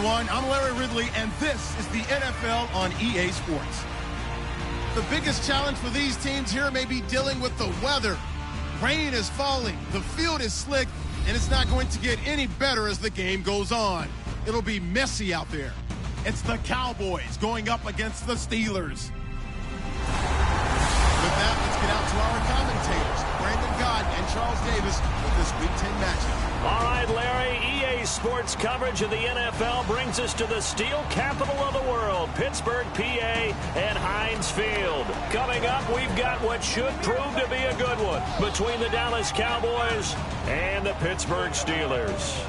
everyone. I'm Larry Ridley, and this is the NFL on EA Sports. The biggest challenge for these teams here may be dealing with the weather. Rain is falling, the field is slick, and it's not going to get any better as the game goes on. It'll be messy out there. It's the Cowboys going up against the Steelers. With that, let's get out to our commentators, Brandon Godden and Charles Davis, with this Week 10 matchup. All right, Larry, EA Sports coverage of the NFL brings us to the steel capital of the world, Pittsburgh, PA, and Heinz Field. Coming up, we've got what should prove to be a good one between the Dallas Cowboys and the Pittsburgh Steelers.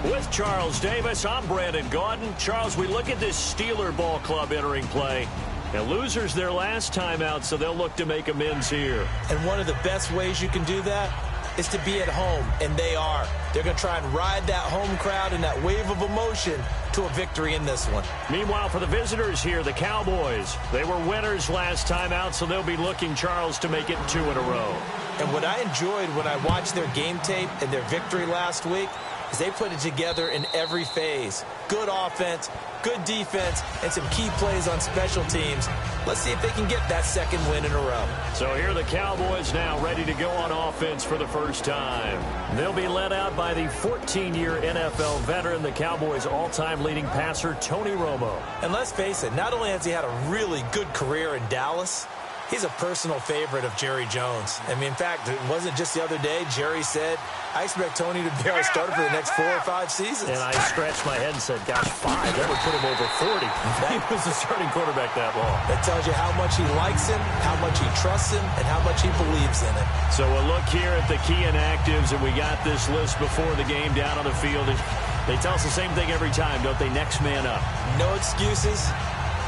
With Charles Davis, I'm Brandon Godden. Charles, we look at this Steeler ball club entering play. And losers their last time out, so they'll look to make amends here. And one of the best ways you can do that is to be at home, and they are. They're going to try and ride that home crowd and that wave of emotion to a victory in this one. Meanwhile, for the visitors here, the Cowboys, they were winners last time out, so they'll be looking, Charles, to make it 2 in a row. And what I enjoyed when I watched their game tape and their victory last week is they put it together in every phase. Good offense, good defense, and some key plays on special teams. Let's see if they can get that second win in a row. So here are the Cowboys now ready to go on offense for the first time. They'll be led out by the 14-year NFL veteran, the Cowboys' all-time leading passer, Tony Romo. And let's face it, not only has he had a really good career in Dallas, he's a personal favorite of Jerry Jones. I mean, in fact, it wasn't just the other day. Jerry said, I expect Tony to be our starter for the next 4 or 5 seasons. And I scratched my head and said, gosh, 5. That would put him over 40. He was the starting quarterback that long. That tells you how much he likes him, how much he trusts him, and how much he believes in it. So a look here at the key inactives, and we got this list before the game down on the field. They tell us the same thing every time, don't they? Next man up. No excuses.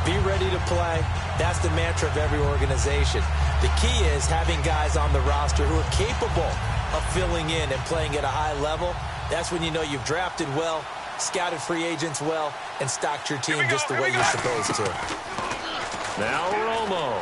Be ready to play. That's the mantra of every organization. The key is having guys on the roster who are capable of filling in and playing at a high level. That's when you know you've drafted well, scouted free agents well, and stocked your team just the way you're supposed to. Now Romo.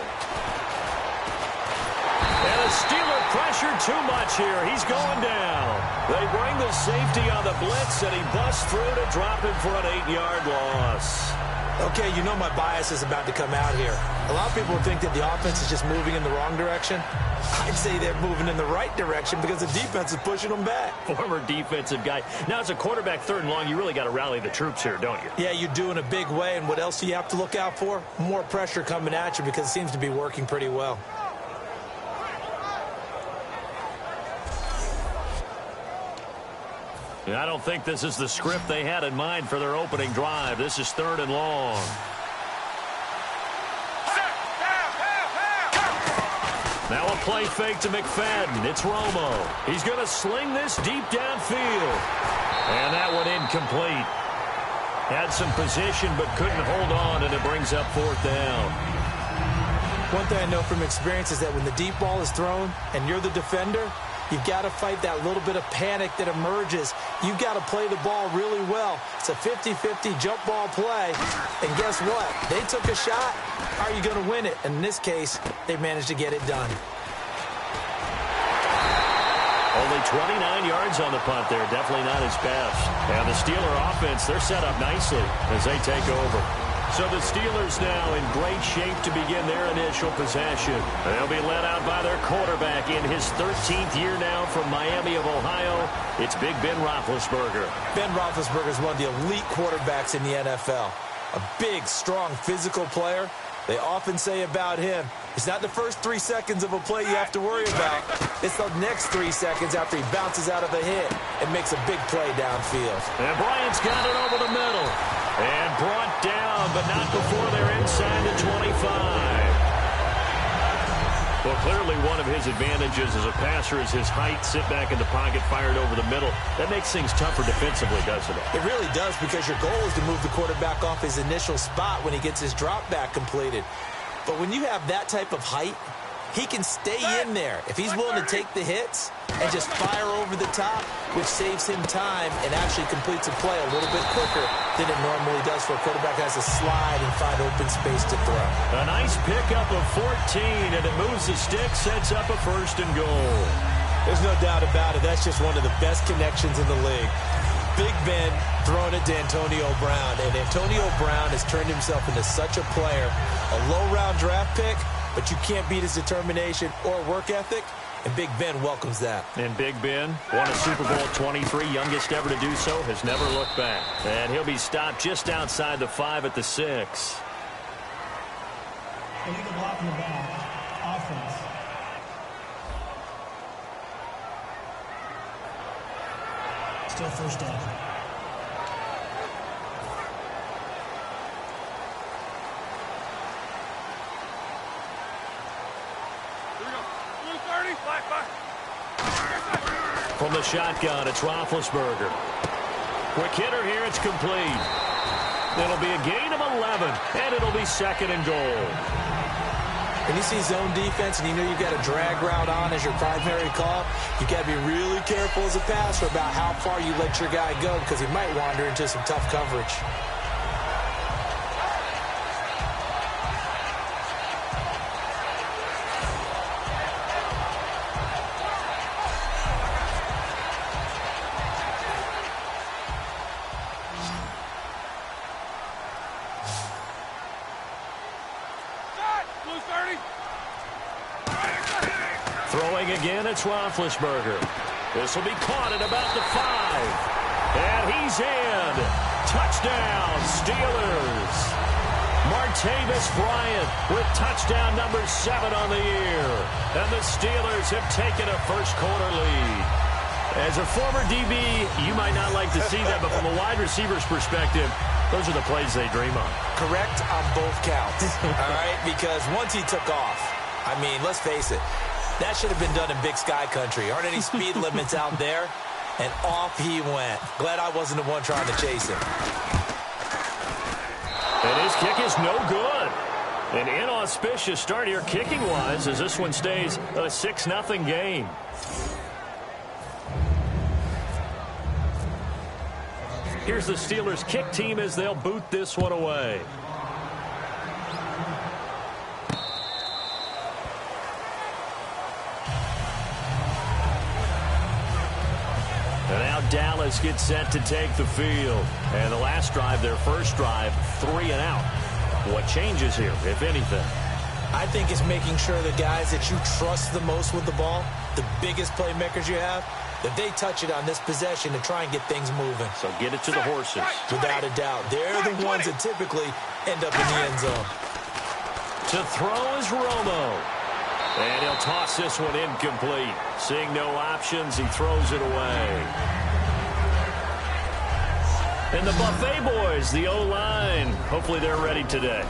And a Steeler pressure too much here. He's going down. They bring the safety on the blitz, and he busts through to drop him for an 8-yard loss. Okay, you know my bias is about to come out here. A lot of people think that the offense is just moving in the wrong direction. I'd say they're moving in the right direction because the defense is pushing them back. Former defensive guy. Now, as a quarterback 3rd and long, you really got to rally the troops here, don't you? Yeah, you do in a big way. And what else do you have to look out for? More pressure coming at you because it seems to be working pretty well. I don't think this is the script they had in mind for their opening drive. This is 3rd and long. Now a play fake to McFadden. It's Romo. He's going to sling this deep downfield. And that one incomplete. Had some position but couldn't hold on, and it brings up 4th down. One thing I know from experience is that when the deep ball is thrown and you're the defender, you've got to fight that little bit of panic that emerges. You've got to play the ball really well. It's a 50-50 jump ball play. And guess what? They took a shot. How are you going to win it? And in this case, they managed to get it done. Only 29 yards on the punt there. Definitely not his best. And the Steeler offense, they're set up nicely as they take over. So the Steelers now in great shape to begin their initial possession. They'll be led out by their quarterback in his 13th year now from Miami of Ohio. It's Big Ben Roethlisberger. Ben Roethlisberger is one of the elite quarterbacks in the NFL. A big, strong, physical player. They often say about him, it's not the first 3 seconds of a play you have to worry about. It's the next 3 seconds after he bounces out of a hit and makes a big play downfield. And Bryant's got it over the middle. And brought down, but not before they're inside the 25. Well, clearly one of his advantages as a passer is his height. Sit back in the pocket, fired over the middle. That makes things tougher defensively, doesn't it? It really does, because your goal is to move the quarterback off his initial spot when he gets his drop back completed. But when you have that type of height, he can stay in there if he's willing to take the hits and just fire over the top, which saves him time and actually completes a play a little bit quicker than it normally does for a quarterback that has to slide and find open space to throw. A nice pickup of 14, and it moves the stick, sets up a 1st and goal. There's no doubt about it. That's just one of the best connections in the league. Big Ben throwing it to Antonio Brown. And Antonio Brown has turned himself into such a player. A low-round draft pick, but you can't beat his determination or work ethic. And Big Ben welcomes that. And Big Ben won a Super Bowl at 23, youngest ever to do so, has never looked back. And he'll be stopped just outside the 5 at the 6. Illegal block in the back. Offense. Still first down. From the shotgun, it's Roethlisberger. Quick hitter here, it's complete. It'll be a gain of 11, and it'll be 2nd and goal. When you see zone defense and you know you've got a drag route on as your primary call, you've got to be really careful as a passer about how far you let your guy go because he might wander into some tough coverage. Throwing again, it's Roethlisberger. This will be caught at about the 5. And he's in. Touchdown, Steelers. Martavis Bryant with touchdown number 7 on the year. And the Steelers have taken a first-quarter lead. As a former DB, you might not like to see that, but from a wide receiver's perspective, those are the plays they dream of. Correct on both counts, all right? Because once he took off, I mean, let's face it, that should have been done in Big Sky Country. Aren't any speed limits out there? And off he went. Glad I wasn't the one trying to chase him. And his kick is no good. An inauspicious start here kicking-wise as this one stays a 6-0 game. Here's the Steelers' kick team as they'll boot this one away. And now Dallas gets set to take the field. And the last drive, their first drive, 3 and out. What changes here, if anything? I think it's making sure the guys that you trust the most with the ball, the biggest playmakers you have, that they touch it on this possession to try and get things moving. So get it to the horses. Without a doubt. They're the ones that typically end up in the end zone. To throw is Romo. And he'll toss this one incomplete. Seeing no options, he throws it away. And the Buffet boys, the O-line, hopefully they're ready today.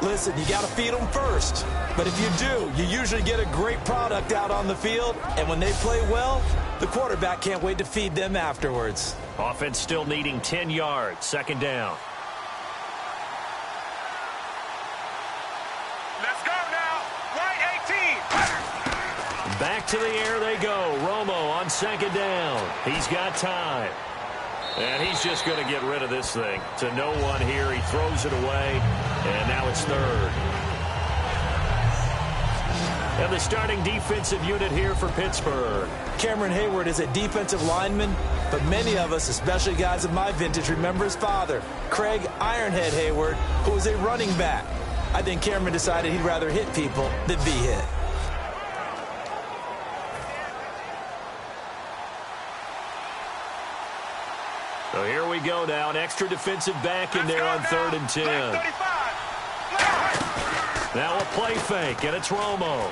Listen, you got to feed them first. But if you do, you usually get a great product out on the field. And when they play well, the quarterback can't wait to feed them afterwards. Offense still needing 10 yards. 2nd down. Let's go now. Right 18. Back to the air they go. Romo on 2nd down. He's got time. And he's just going to get rid of this thing. To no one here. He throws it away. And now it's 3rd. And the starting defensive unit here for Pittsburgh. Cameron Hayward is a defensive lineman, but many of us, especially guys of my vintage, remember his father, Craig Ironhead Hayward, who was a running back. I think Cameron decided he'd rather hit people than be hit. So here we go now. An extra defensive back in there on 3rd and 10. Now a play fake, and it's Romo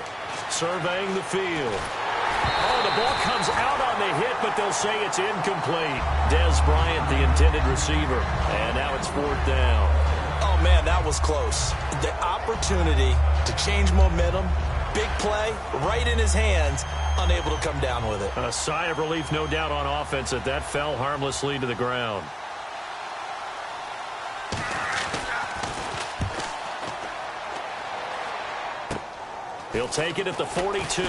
surveying the field. Oh, the ball comes out on the hit, but they'll say it's incomplete. Dez Bryant, the intended receiver. And now it's 4th down. Oh, man, that was close. The opportunity to change momentum, big play, right in his hands, unable to come down with it. A sigh of relief, no doubt, on offense that fell harmlessly to the ground. He'll take it at the 42.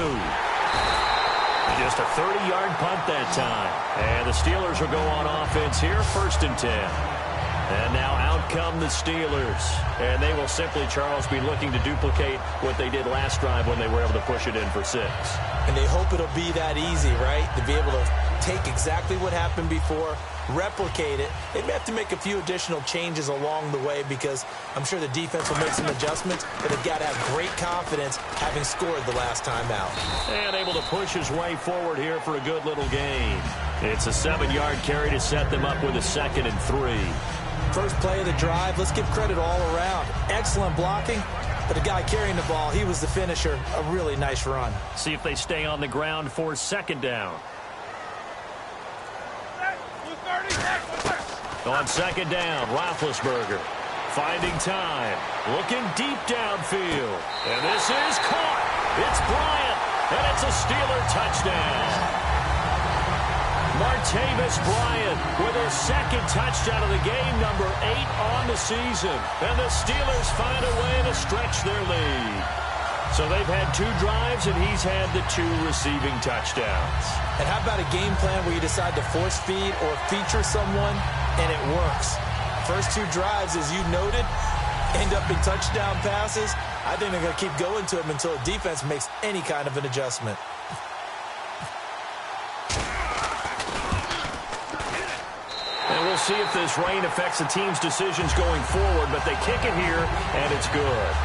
Just a 30-yard punt that time. And the Steelers will go on offense here, 1st and 10. And now out come the Steelers. And they will simply, Charles, be looking to duplicate what they did last drive when they were able to push it in for 6. And they hope it'll be that easy, right? To be able to take exactly what happened before, replicate it. They may have to make a few additional changes along the way because I'm sure the defense will make some adjustments, but they've got to have great confidence having scored the last time out. And able to push his way forward here for a good little gain. It's a 7-yard carry to set them up with a 2nd and 3. First play of the drive, let's give credit all around. Excellent blocking, but the guy carrying the ball, he was the finisher. A really nice run. See if they stay on the ground for 2nd down. On 2nd down, Roethlisberger finding time, looking deep downfield. And this is caught. It's Bryant, and it's a Steeler touchdown. Martavis Bryant with his 2nd touchdown of the game, number 8 on the season. And the Steelers find a way to stretch their lead. So they've had 2 drives, and he's had the 2 receiving touchdowns. And how about a game plan where you decide to force feed or feature someone, and it works? First 2 drives, as you noted, end up in touchdown passes. I think they're going to keep going to them until the defense makes any kind of an adjustment. And we'll see if this rain affects the team's decisions going forward, but they kick it here, and it's good.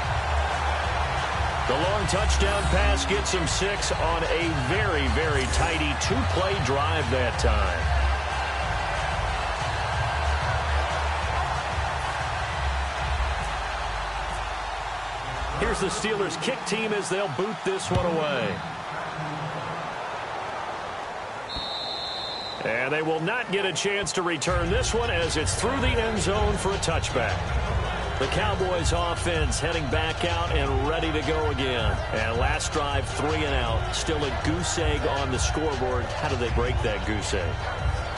The long touchdown pass gets him 6 on a very, very tidy 2-play drive that time. Here's the Steelers' kick team as they'll boot this one away. And they will not get a chance to return this one as it's through the end zone for a touchback. The Cowboys offense heading back out and ready to go again. And last drive, 3 and out. Still a goose egg on the scoreboard. How do they break that goose egg?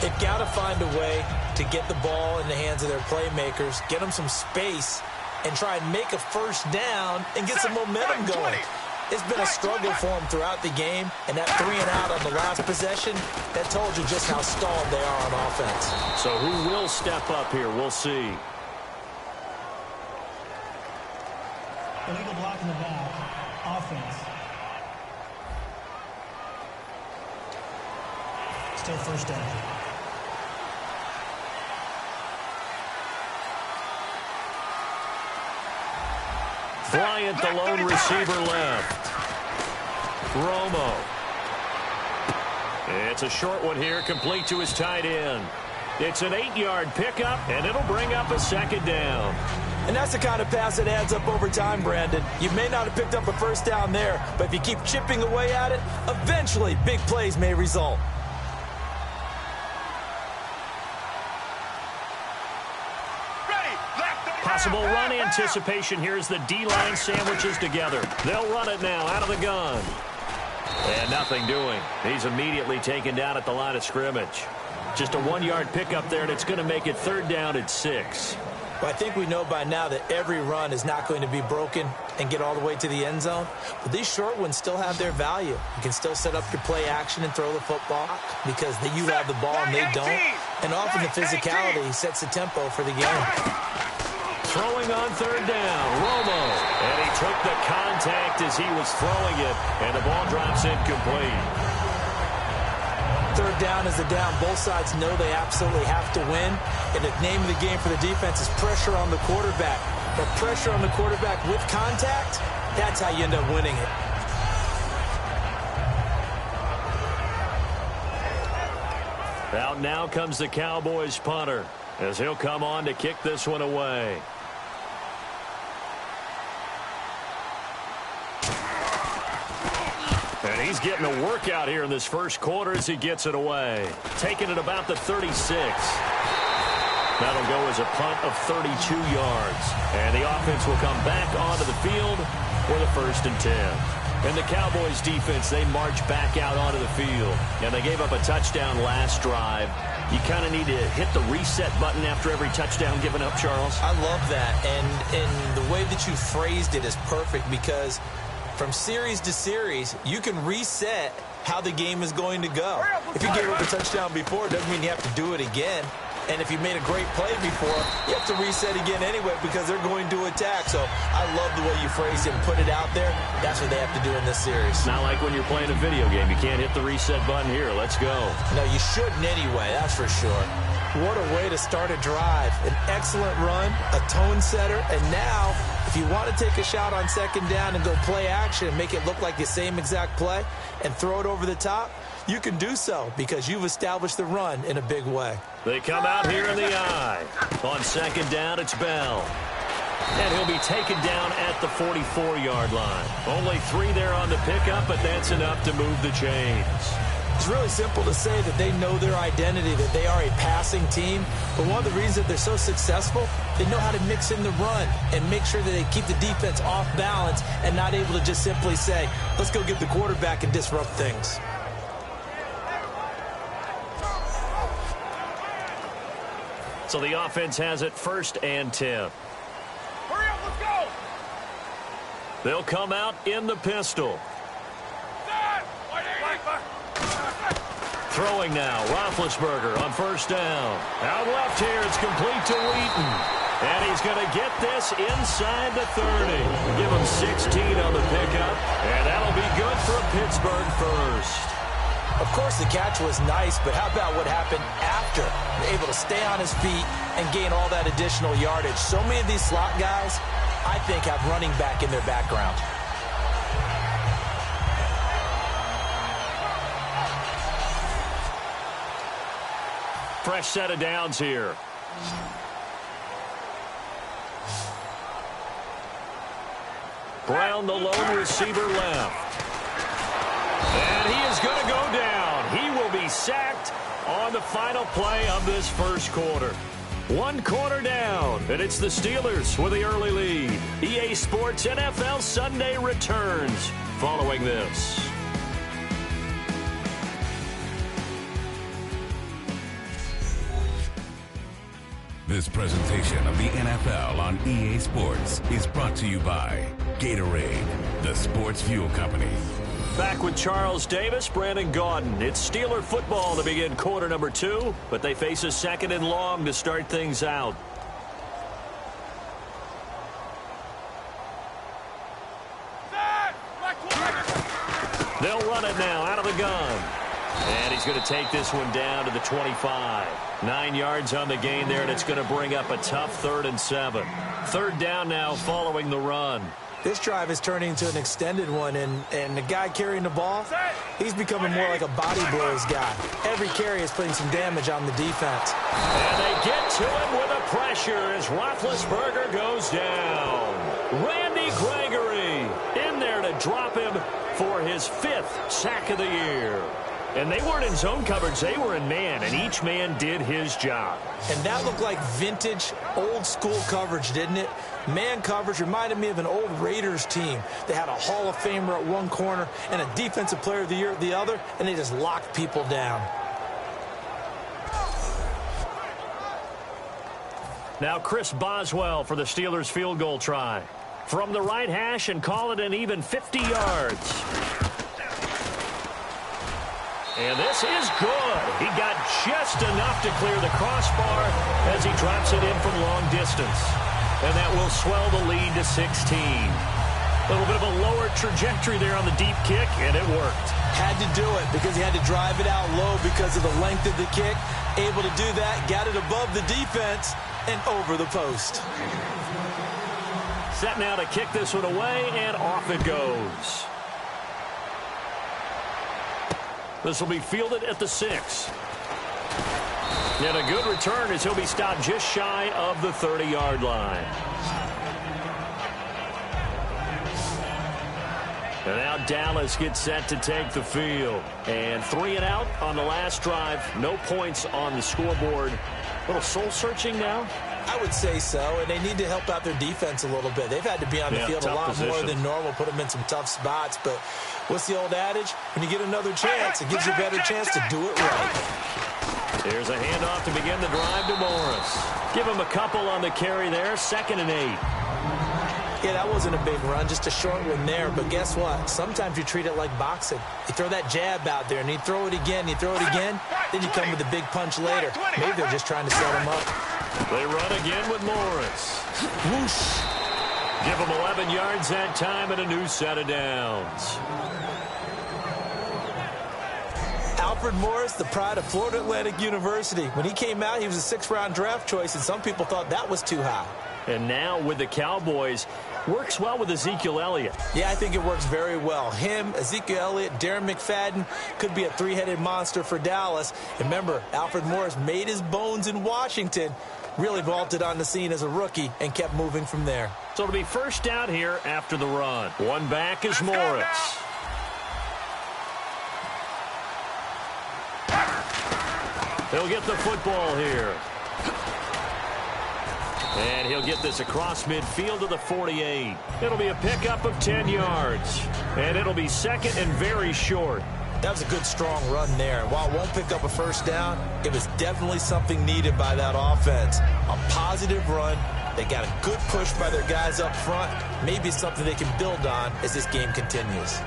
They've got to find a way to get the ball in the hands of their playmakers, get them some space, and try and make a first down and get some momentum going. It's been a struggle for them throughout the game, and that 3 and out on the last possession, that told you just how stalled they are on offense. So who will step up here? We'll see. Illegal block in the back. Offense. Still first down. Bryant, the lone receiver left. Romo. It's a short one here, complete to his tight end. It's an 8-yard pickup, and it'll bring up a 2nd down. And that's the kind of pass that adds up over time, Brandon. You may not have picked up a first down there, but if you keep chipping away at it, eventually big plays may result. Possible run anticipation here as the D-line sandwiches together. They'll run it now out of the gun. And nothing doing. He's immediately taken down at the line of scrimmage. Just a 1-yard pickup there, and it's going to make it 3rd down at 6. Well, I think we know by now that every run is not going to be broken and get all the way to the end zone. But these short ones still have their value. You can still set up your play action and throw the football because you have the ball and they don't. And often the physicality sets the tempo for the game. Throwing on 3rd down, Romo. And he took the contact as he was throwing it, and the ball drops incomplete. 3rd down is the down. Both sides know they absolutely have to win. And the name of the game for the defense is pressure on the quarterback. But pressure on the quarterback with contact, that's how you end up winning it. Out now comes the Cowboys punter as he'll come on to kick this one away. And he's getting a workout here in this first quarter as he gets it away. Taking it about the 36. That'll go as a punt of 32 yards. And the offense will come back onto the field for the 1st and 10. And the Cowboys defense, they march back out onto the field. And they gave up a touchdown last drive. You kind of need to hit the reset button after every touchdown given up, Charles. I love that. And the way that you phrased it is perfect because from series to series, you can reset how the game is going to go. If you gave up a touchdown before, it doesn't mean you have to do it again. And if you made a great play before, you have to reset again anyway because they're going to attack. So I love the way you phrased it and put it out there. That's what they have to do in this series. Not like when you're playing a video game. You can't hit the reset button here. Let's go. No, you shouldn't anyway, that's for sure. What a way to start a drive. An excellent run, a tone setter, and now if you want to take a shot on second down and go play action and make it look like the same exact play and throw it over the top, you can do so because you've established the run in a big way. They come out here in the eye. On second down, it's Bell. And he'll be taken down at the 44-yard line. Only 3 there on the pickup, but that's enough to move the chains. It's really simple to say that they know their identity, that they are a passing team. But one of the reasons that they're so successful, they know how to mix in the run and make sure that they keep the defense off balance and not able to just simply say, let's go get the quarterback and disrupt things. So the offense has it 1st and 10. Hurry up, let's go! They'll come out in the pistol. Throwing now, Roethlisberger on 1st down. Out left here, it's complete to Wheaton. And he's going to get this inside the 30. Give him 16 on the pickup, and that'll be good for a Pittsburgh first. Of course, the catch was nice, but how about what happened after? Able to stay on his feet and gain all that additional yardage. So many of these slot guys, I think, have running back in their background. Fresh set of downs here. Brown, the lone receiver, left. And he is going to go down. He will be sacked on the final play of this first quarter. 1 quarter down, and it's the Steelers with the early lead. EA Sports NFL Sunday returns following this. This presentation of the NFL on EA Sports is brought to you by Gatorade, the sports fuel company. Back with Charles Davis, Brandon Gaudin. It's Steeler football to begin quarter number 2, but they face a 2nd and long to start things out. They'll run it now out of the gun. And he's going to take this one down to the 25. 9 yards on the gain there, and it's going to bring up a tough 3rd and 7. 3rd down now following the run. This drive is turning into an extended one, and the guy carrying the ball, he's becoming more like a body blows guy. Every carry is putting some damage on the defense. And they get to him with a pressure as Roethlisberger goes down. Randy Gregory in there to drop him for his 5th sack of the year. And they weren't in zone coverage, they were in man, and each man did his job. And that looked like vintage, old-school coverage, didn't it? Man coverage reminded me of an old Raiders team. They had a Hall of Famer at one corner and a Defensive Player of the Year at the other, and they just locked people down. Now Chris Boswell for the Steelers field goal try. From the right hash and call it an even 50 yards. And this is good. He got just enough to clear the crossbar as he drops it in from long distance. And that will swell the lead to 16. A little bit of a lower trajectory there on the deep kick, and it worked. Had to do it because he had to drive it out low because of the length of the kick. Able to do that, got it above the defense and over the post. Set now to kick this one away, and off it goes. This will be fielded at the 6. And a good return as he'll be stopped just shy of the 30-yard line. And now Dallas gets set to take the field. And 3 and out on the last drive. No points on the scoreboard. A little soul-searching now. I would say so, and they need to help out their defense a little bit. They've had to be on the field a lot more than normal, put them in some tough spots. But what's the old adage? When you get another chance, it gives you a better chance to do it right. Here's a handoff to begin the drive to Morris. Give him a couple on the carry there, 2nd and 8. Yeah, that wasn't a big run, just a short one there. But guess what? Sometimes you treat it like boxing. You throw that jab out there, and you throw it again, you throw it again, then you come with a big punch later. Maybe they're just trying to set him up. They run again with Morris. Whoosh. Give him 11 yards that time and a new set of downs. Alfred Morris, the pride of Florida Atlantic University. When he came out, he was a 6th-round draft choice, and some people thought that was too high. And now with the Cowboys, works well with Ezekiel Elliott. Yeah, I think it works very well. Him, Ezekiel Elliott, Darren McFadden could be a three-headed monster for Dallas. And remember, Alfred Morris made his bones in Washington, really vaulted on the scene as a rookie, and kept moving from there. So it'll be first down here after the run. One back is Morris. He'll get the football here. And he'll get this across midfield to the 48. It'll be a pickup of 10 yards. And it'll be second and very short. That was a good, strong run there. And while it won't pick up a first down, it was definitely something needed by that offense. A positive run. They got a good push by their guys up front. Maybe something they can build on as this game continues.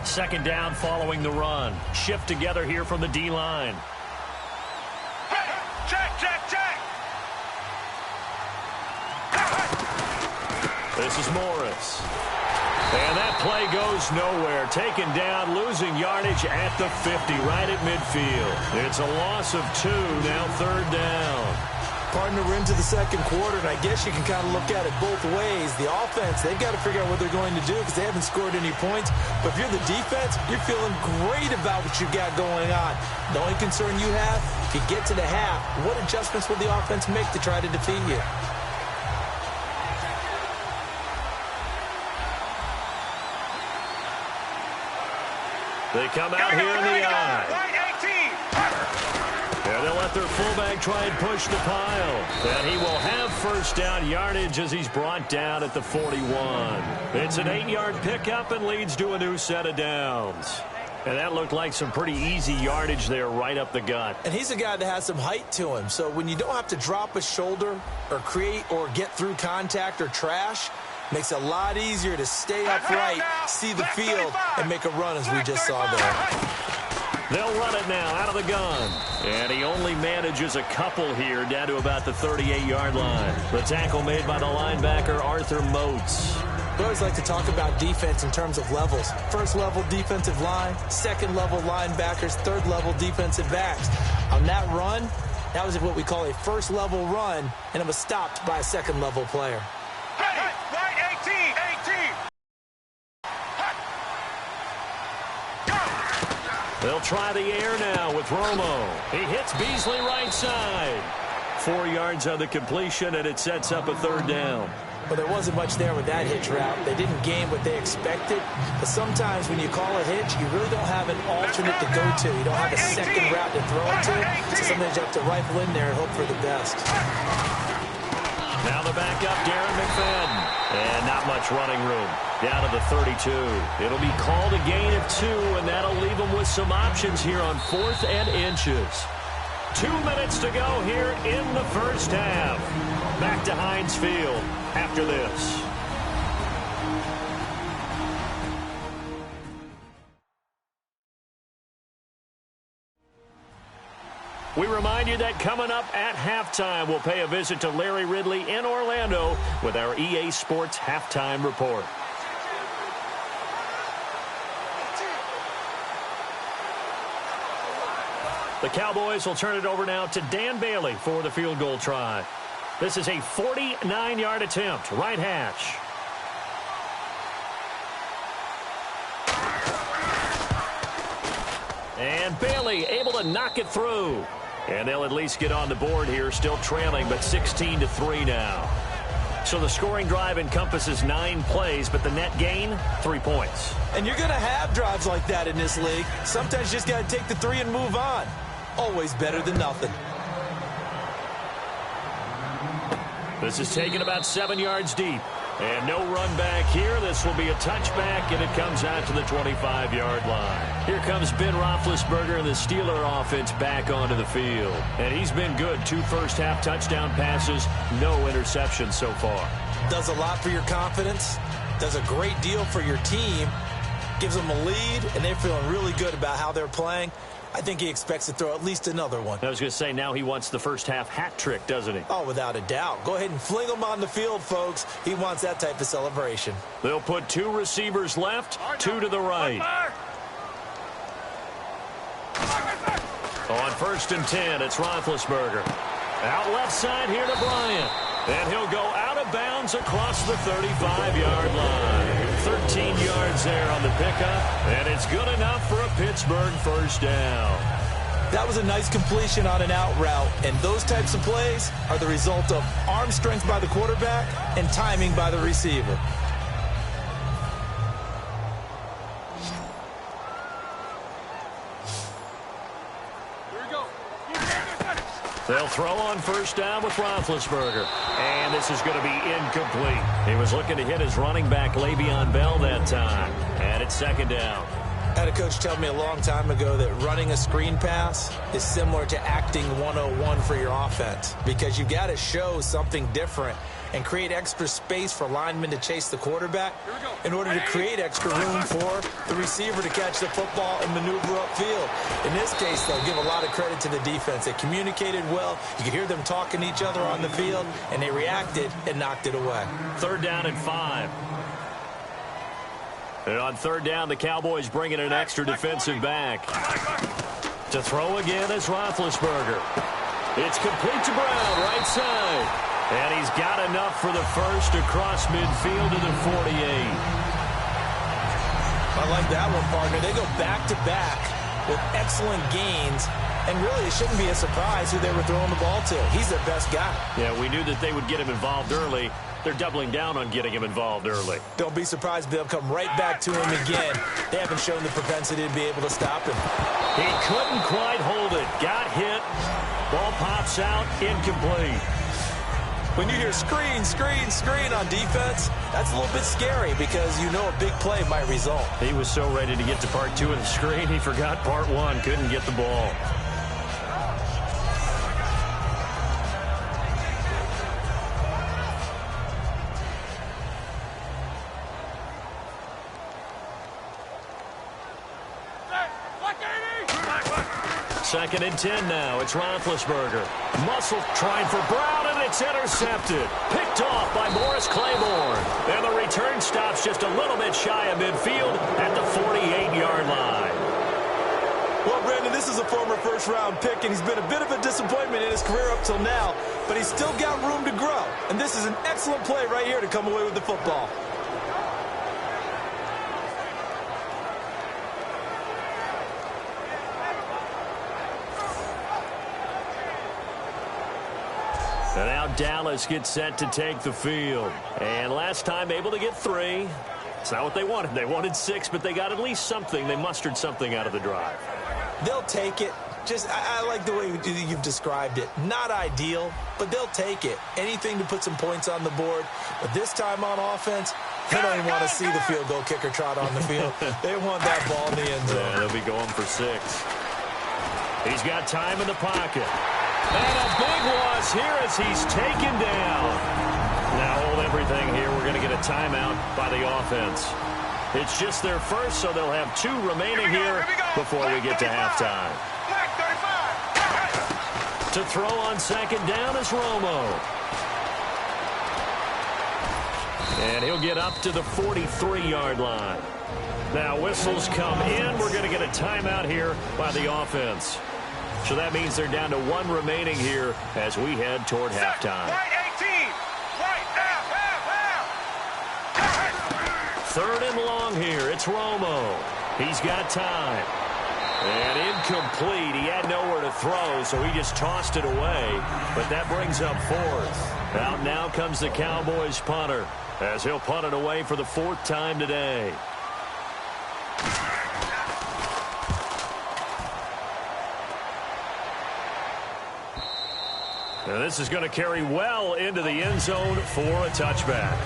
Second down following the run. Shift together here from the D-line. Check, check, check. This is Morris. And that play goes nowhere. Taken down, losing yardage at the 50, right at midfield. It's a loss of 2, now third down. Partner, we're into the second quarter, and I guess you can kind of look at it both ways. The offense, they've got to figure out what they're going to do because they haven't scored any points. But if you're the defense, you're feeling great about what you got going on. The only concern you have, if you get to the half, what adjustments will the offense make to try to defeat you? They come out here in the eye. And they'll let their fullback try and push the pile. And he will have first down yardage as he's brought down at the 41. It's an 8-yard pickup and leads to a new set of downs. And that looked like some pretty easy yardage there right up the gut. And he's a guy that has some height to him. So when you don't have to drop a shoulder or create or get through contact or trash, makes it a lot easier to stay upright, see the field, and make a run as we just saw there. They'll run it now out of the gun. And he only manages a couple here down to about the 38-yard line. The tackle made by the linebacker, Arthur Moats. We always like to talk about defense in terms of levels. First-level defensive line, second-level linebackers, third-level defensive backs. On that run, that was what we call a first-level run, and it was stopped by a second-level player. Right 18. They'll try the air now with Romo. He hits Beasley right side. 4 yards on the completion, and it sets up a third down. Well, there wasn't much there with that hitch route. They didn't gain what they expected. But sometimes when you call a hitch, you really don't have an alternate to go to. You don't have a second route to throw it to. So sometimes you have to rifle in there and hope for the best. Now the backup, Darren McFadden. And not much running room. Down to the 32. It'll be called a gain of 2, and that'll leave them with some options here on 4th and inches. 2 minutes to go here in the first half. Back to Heinz Field after this. We remind you that coming up at halftime, we'll pay a visit to Larry Ridley in Orlando with our EA Sports Halftime Report. The Cowboys will turn it over now to Dan Bailey for the field goal try. This is a 49-yard attempt, right hash. And Bailey able to knock it through. And they'll at least get on the board here, still trailing, but 16-3 now. So the scoring drive encompasses 9 plays, but the net gain, 3 points. And you're going to have drives like that in this league. Sometimes you just got to take the 3 and move on. Always better than nothing. This is taken about 7 yards deep. And no run back here. This will be a touchback, and it comes out to the 25-yard line. Here comes Ben Roethlisberger and the Steeler offense back onto the field. And he's been good. 2 first-half touchdown passes, no interceptions so far. does a lot for your confidence, does a great deal for your team, gives them a lead, and they're feeling really good about how they're playing. I think he expects to throw at least another one. I was going to say, now he wants the first half hat trick, doesn't he? Oh, without a doubt. Go ahead and fling him on the field, folks. He wants that type of celebration. They'll put 2 receivers left, 2 to the right. On 1st and 10, it's Roethlisberger. Out left side here to Bryant. And he'll go out of bounds across the 35-yard line. 13 yards there on the pickup, and it's good enough for a Pittsburgh first down. That was a nice completion on an out route, and those types of plays are the result of arm strength by the quarterback and timing by the receiver. They'll throw on first down with Roethlisberger. And this is going to be incomplete. He was looking to hit his running back, Le'Veon Bell, that time. And it's 2nd down. I had a coach tell me a long time ago that running a screen pass is similar to acting 101 for your offense, because you've got to show something different and create extra space for linemen to chase the quarterback in order to create extra room for the receiver to catch the football and maneuver upfield. In this case, they'll give a lot of credit to the defense. They communicated well. You could hear them talking to each other on the field, and they reacted and knocked it away. 3rd down and 5. And on 3rd down, the Cowboys bring in an extra defensive back. To throw again is Roethlisberger. It's complete to Brown, right side. And he's got enough for the first across midfield to the 48. I like that one, partner. They go back-to-back with excellent gains. And really, it shouldn't be a surprise who they were throwing the ball to. He's their best guy. Yeah, we knew that they would get him involved early. They're doubling down on getting him involved early. Don't be surprised if they'll come right back to him again. They haven't shown the propensity to be able to stop him. He couldn't quite hold it. Got hit. Ball pops out. Incomplete. When you hear screen, screen, screen on defense, that's a little bit scary because you know a big play might result. He was so ready to get to part 2 of the screen, he forgot part 1. Couldn't get the ball. Second and 10 now. It's Roethlisberger. Muscle trying for Brown, and it's intercepted. Picked off by Morris Claiborne. And the return stops just a little bit shy of midfield at the 48-yard line. Well, Brandon, this is a former first-round pick, and he's been a bit of a disappointment in his career up till now, but he's still got room to grow. And this is an excellent play right here to come away with the football. And now Dallas gets set to take the field. And last time able to get 3. It's not what they wanted. They wanted 6, but they got at least something. They mustered something out of the drive. They'll take it. I like the way you've described it. Not ideal, but they'll take it. Anything to put some points on the board. But this time on offense, they don't even want to see the field goal kicker trot on the field. They want that ball in the end zone. Yeah, they'll be going for 6. He's got time in the pocket. And a big loss here as he's taken down. Now hold everything here. We're going to get a timeout by the offense. It's just their first, so they'll have 2 remaining here before we get to halftime. To throw on second down is Romo. And he'll get up to the 43-yard line. Now whistles come in. We're going to get a timeout here by the offense. So that means they're down to 1 remaining here as we head toward halftime. Right 18. Right now. 3rd and long here. It's Romo. He's got time. And incomplete. He had nowhere to throw, so he just tossed it away. But that brings up 4th. Out now comes the Cowboys punter as he'll punt it away for the 4th time today. Now this is going to carry well into the end zone for a touchback.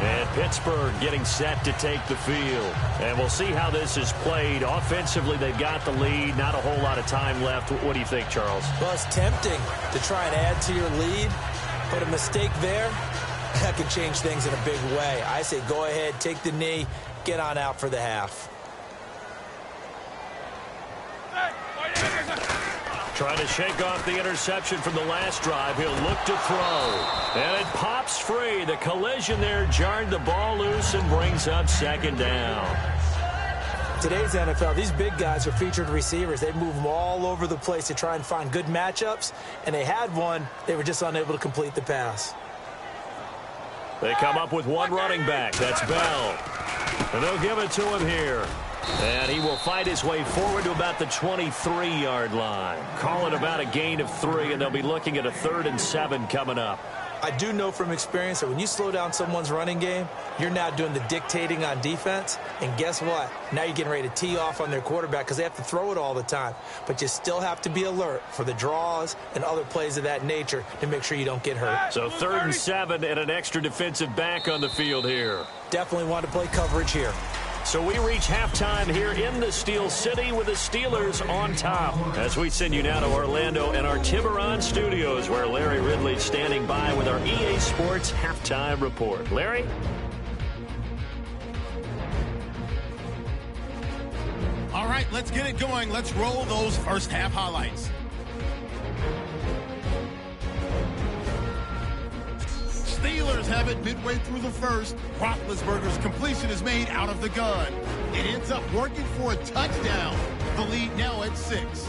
And Pittsburgh getting set to take the field. And we'll see how this is played. Offensively, they've got the lead. Not a whole lot of time left. What do you think, Charles? Well, it's tempting to try and add to your lead, But a mistake there, that could change things in a big way. I say go ahead, take the knee, get on out for the half. Trying to shake off the interception from the last drive. He'll look to throw. And it pops free. The collision there jarred the ball loose and brings up second down. Today's NFL, these big guys are featured receivers. They move them all over the place to try and find good matchups. And they had one. They were just unable to complete the pass. They come up with one running back. That's Bell. And they'll give it to him here. And he will fight his way forward to about the 23-yard line. Call it about a gain of 3, and they'll be looking at a 3rd and 7 coming up. I do know from experience that when you slow down someone's running game, you're now doing the dictating on defense. And guess what? Now you're getting ready to tee off on their quarterback because they have to throw it all the time. But you still have to be alert for the draws and other plays of that nature to make sure you don't get hurt. So 3rd and 7 and an extra defensive back on the field here. Definitely want to play coverage here. So we reach halftime here in the Steel City with the Steelers on top. As we send you now to Orlando and our Tiburon studios where Larry Ridley's standing by with our EA Sports halftime report. Larry? All right, let's get it going. Let's roll those first half highlights. Steelers have it midway through the first. Roethlisberger's completion is made out of the gun. It ends up working for a touchdown. The lead now at 6.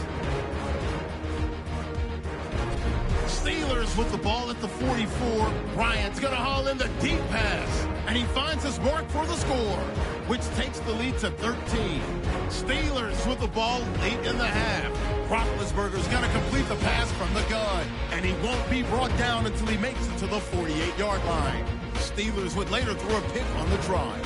Steelers with the ball at the 44. Bryant's going to haul in the deep pass. And he finds his mark for the score, which takes the lead to 13. Steelers with the ball late in the half. Roethlisberger's going to complete the pass from the gun, and he won't be brought down until he makes it to the 48-yard line. Steelers would later throw a pick on the drive.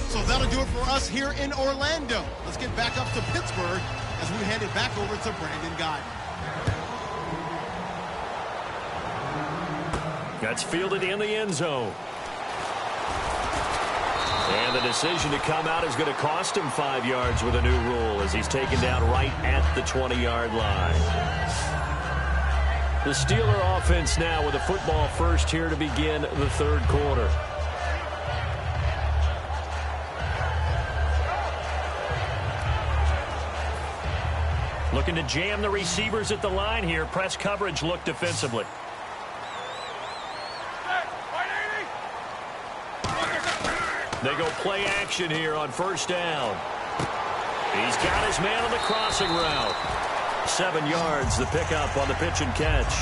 So that'll do it for us here in Orlando. Let's get back up to Pittsburgh as we hand it back over to Brandon Guyton. That's fielded in the end zone. And the decision to come out is going to cost him 5 yards with a new rule as he's taken down right at the 20-yard line. The Steeler offense now with a football first here to begin the third quarter. Looking to jam the receivers at the line here. Press coverage look defensively. They go play action here on first down. He's got his man on the crossing route. 7 yards, the pickup on the pitch and catch.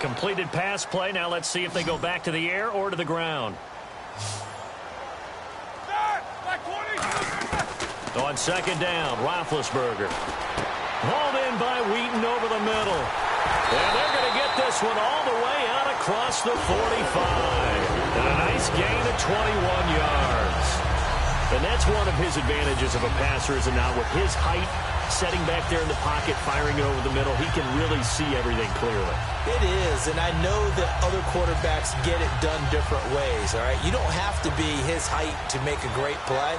Completed pass play. Now let's see if they go back to the air or to the ground. On second down, Roethlisberger. Hauled in by Wheaton over the middle. And they're going to get this one all the way out across the 45. And a nice gain of 21 yards. And that's one of his advantages of a passer, is it not? With his height, setting back there in the pocket, firing it over the middle, he can really see everything clearly. It is, and I know that other quarterbacks get it done different ways, all right? You don't have to be his height to make a great play,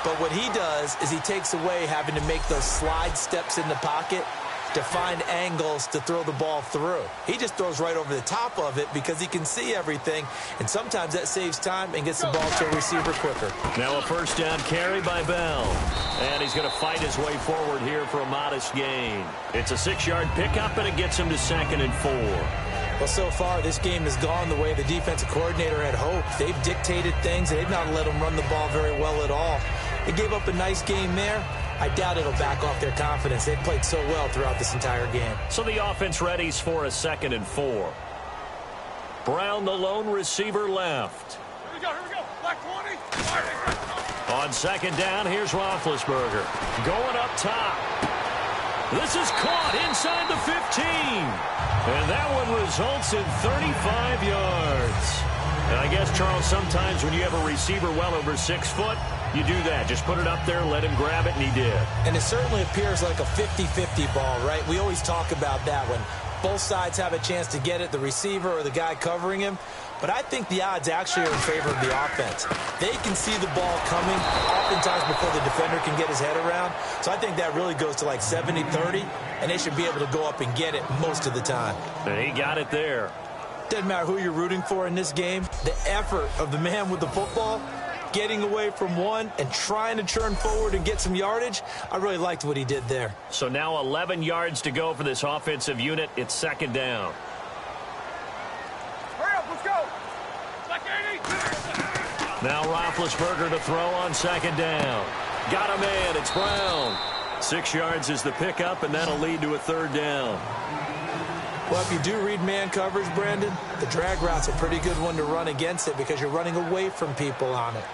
but what he does is he takes away having to make those slide steps in the pocket to find angles to throw the ball through. He just throws right over the top of it because he can see everything, and sometimes that saves time and gets the ball to a receiver quicker. Now a first down carry by Bell, and he's going to fight his way forward here for a modest gain. It's a 6-yard pickup, and it gets him to 2nd and 4. Well, so far, this game has gone the way the defensive coordinator had hoped. They've dictated things, and they've not let him run the ball very well at all. They gave up a nice game there. I doubt it'll back off their confidence. They've played so well throughout this entire game. So the offense readies for a 2nd and 4. Brown, the lone receiver, left. Here we go. Black 20. On second down, here's Roethlisberger. Going up top. This is caught inside the 15. And that one results in 35 yards. And I guess, Charles, sometimes when you have a receiver well over 6 foot, you do that. Just put it up there, let him grab it, and he did. And it certainly appears like a 50-50 ball, right? We always talk about that when both sides have a chance to get it, the receiver or the guy covering him. But I think the odds actually are in favor of the offense. They can see the ball coming oftentimes before the defender can get his head around. So I think that really goes to like 70-30, and they should be able to go up and get it most of the time. And he got it there. Doesn't matter who you're rooting for in this game. The effort of the man with the football, getting away from one and trying to turn forward and get some yardage, I really liked what he did there. So now 11 yards to go for this offensive unit. It's second down. Now Roethlisberger to throw on second down. Got a man. It's Brown. 6 yards is the pickup, and that'll lead to a third down. Well, if you do read man coverage, Brandon, the drag route's a pretty good one to run against it because you're running away from people on it.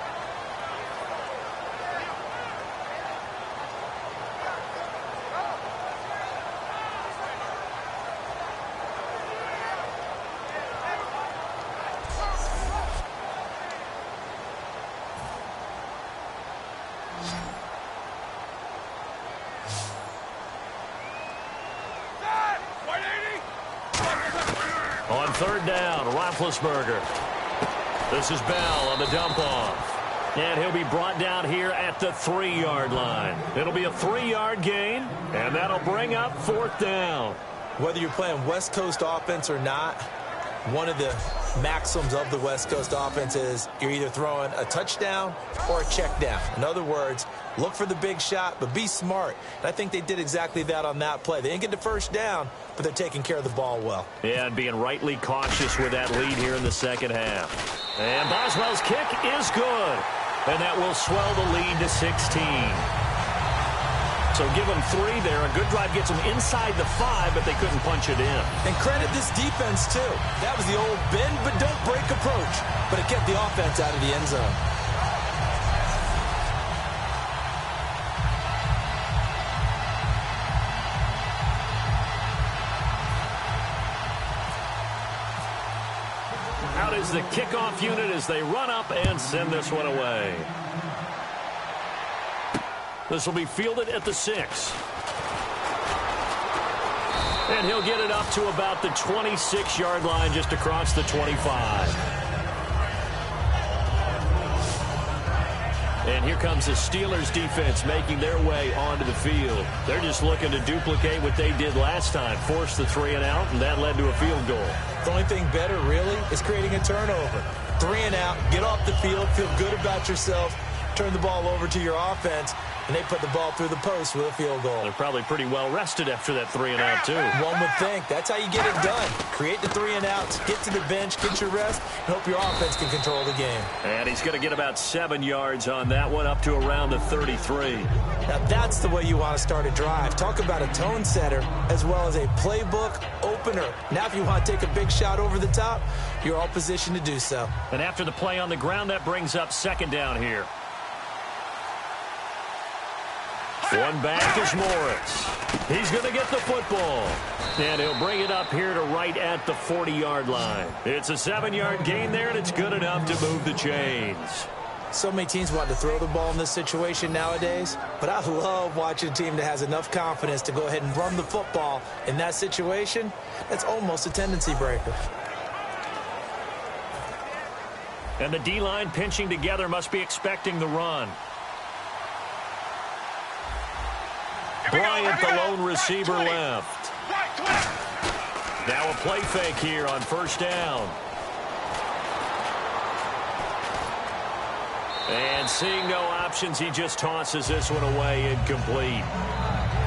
On third down, Roethlisberger. This is Bell on the dump-off. And he'll be brought down here at the 3-yard line. It'll be a 3-yard gain, and that'll bring up fourth down. Whether you're playing West Coast offense or not, one of the maxims of the West Coast offense is you're either throwing a touchdown or a check down. In other words, look for the big shot, but be smart. And I think they did exactly that on that play. They didn't get the first down, but they're taking care of the ball well. Yeah, and being rightly cautious with that lead here in the second half. And Boswell's kick is good. And that will swell the lead to 16. So give them 3 there. A good drive gets them inside the 5, but they couldn't punch it in. And credit this defense, too. That was the old bend but don't break approach. But it kept the offense out of the end zone. Out is the kickoff unit as they run up and send this one away. This will be fielded at the 6. And he'll get it up to about the 26-yard line, just across the 25. And here comes the Steelers defense making their way onto the field. They're just looking to duplicate what they did last time, force the 3 and out, and that led to a field goal. The only thing better, really, is creating a turnover. 3 and out, get off the field, feel good about yourself, turn the ball over to your offense, and they put the ball through the post with a field goal. They're probably pretty well rested after that 3 and out, too. One would think. That's how you get it done. Create the 3 and outs, get to the bench, get your rest, and hope your offense can control the game. And he's going to get about 7 yards on that one, up to around the 33. Now, that's the way you want to start a drive. Talk about a tone setter as well as a playbook opener. Now, if you want to take a big shot over the top, you're all positioned to do so. And after the play on the ground, that brings up second down here. One back is Morris. He's going to get the football. And he'll bring it up here to right at the 40-yard line. It's a 7-yard gain there, and it's good enough to move the chains. So many teams want to throw the ball in this situation nowadays, but I love watching a team that has enough confidence to go ahead and run the football in that situation. That's almost a tendency breaker. And the D-line pinching together must be expecting the run. Bryant, the lone receiver, left. Now a play fake here on first down. And seeing no options, he just tosses this one away incomplete.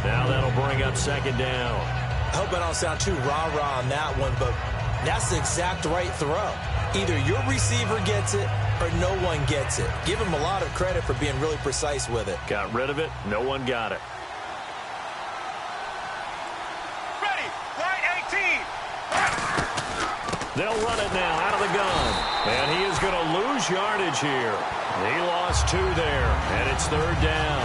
Now that'll bring up second down. I hope I don't sound too rah-rah on that one, but that's the exact right throw. Either your receiver gets it or no one gets it. Give him a lot of credit for being really precise with it. Got rid of it. No one got it. They'll run it now out of the gun. And he is going to lose yardage here. He lost 2 there, and it's third down.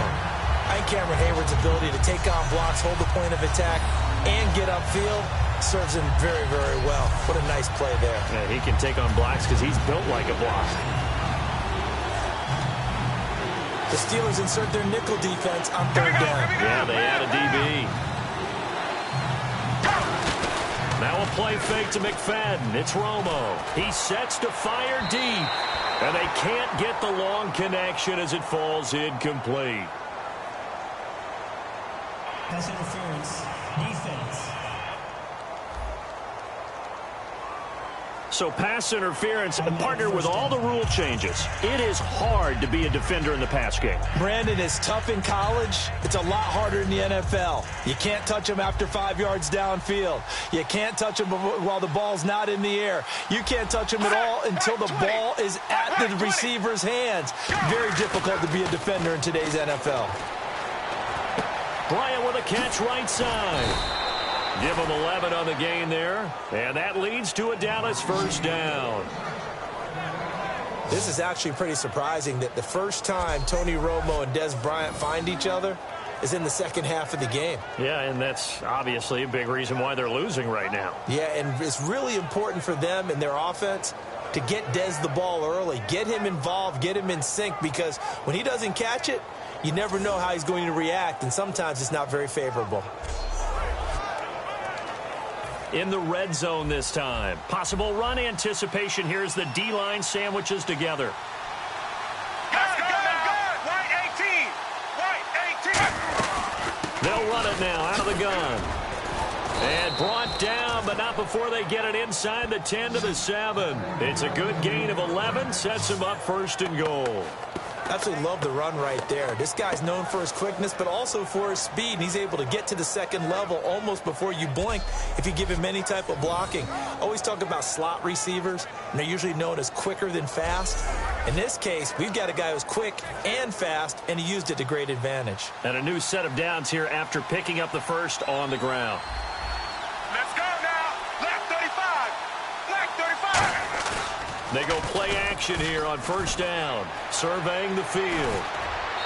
I think Cameron Hayward's ability to take on blocks, hold the point of attack, and get upfield serves him very, very well. What a nice play there. Yeah, he can take on blocks because he's built like a block. The Steelers insert their nickel defense on third down. Yeah, they add a DB. Now a play fake to McFadden. It's Romo. He sets to fire deep. And they can't get the long connection as it falls incomplete. Pass interference. Defense. So pass interference, and partner with all the rule changes, it is hard to be a defender in the pass game. Brandon, is tough in college. It's a lot harder in the NFL. You can't touch him after 5 yards downfield. You can't touch him while the ball's not in the air. You can't touch him at all until the ball is at the receiver's hands. Very difficult to be a defender in today's NFL. Bryant with a catch right side. Give him 11 on the gain there, and that leads to a Dallas first down. This is actually pretty surprising that the first time Tony Romo and Des Bryant find each other is in the second half of the game. Yeah, and that's obviously a big reason why they're losing right now. Yeah, and it's really important for them and their offense to get Des the ball early, get him involved, get him in sync, because when he doesn't catch it, you never know how he's going to react, and sometimes it's not very favorable. In the red zone this time. Possible run anticipation here as the D-line sandwiches together. White 18. White 18. They'll run it now out of the gun. And brought down, but not before they get it inside the 10 to the 7. It's a good gain of 11. Sets them up first and goal. Absolutely love the run right there. This guy's known for his quickness, but also for his speed. And he's able to get to the second level almost before you blink if you give him any type of blocking. Always talk about slot receivers, and they're usually known as quicker than fast. In this case, we've got a guy who's quick and fast, and he used it to great advantage. And a new set of downs here after picking up the first on the ground. Let's go now. Left 35. Left 35. They go play action here on first down, surveying the field.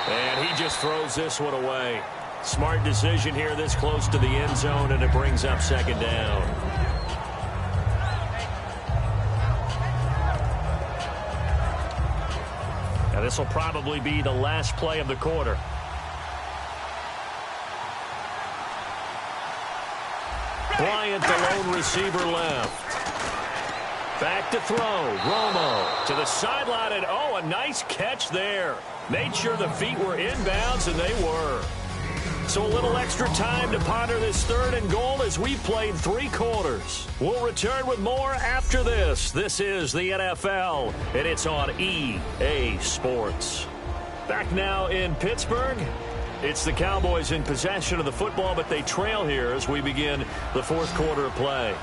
And he just throws this one away. Smart decision here this close to the end zone, and it brings up second down. Now this will probably be the last play of the quarter. Bryant, the lone receiver, left. Back to throw. Romo to the sideline, and oh, a nice catch there. Made sure the feet were inbounds, and they were. So a little extra time to ponder this third and goal as we played 3 quarters. We'll return with more after this. This is the NFL, and it's on EA Sports. Back now in Pittsburgh. It's the Cowboys in possession of the football, but they trail here as we begin the fourth quarter of play.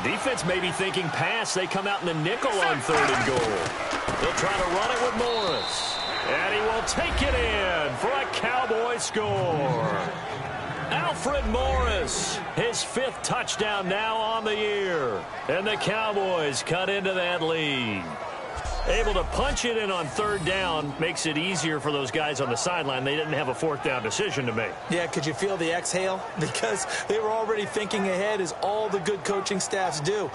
Defense may be thinking pass. They come out in the nickel on third and goal. They'll try to run it with Morris. And he will take it in for a Cowboy score. Alfred Morris, his 5th touchdown now on the year. And the Cowboys cut into that lead. Able to punch it in on third down makes it easier for those guys on the sideline. They didn't have a 4th down decision to make. Yeah, could you feel the exhale? Because they were already thinking ahead, as all the good coaching staffs do.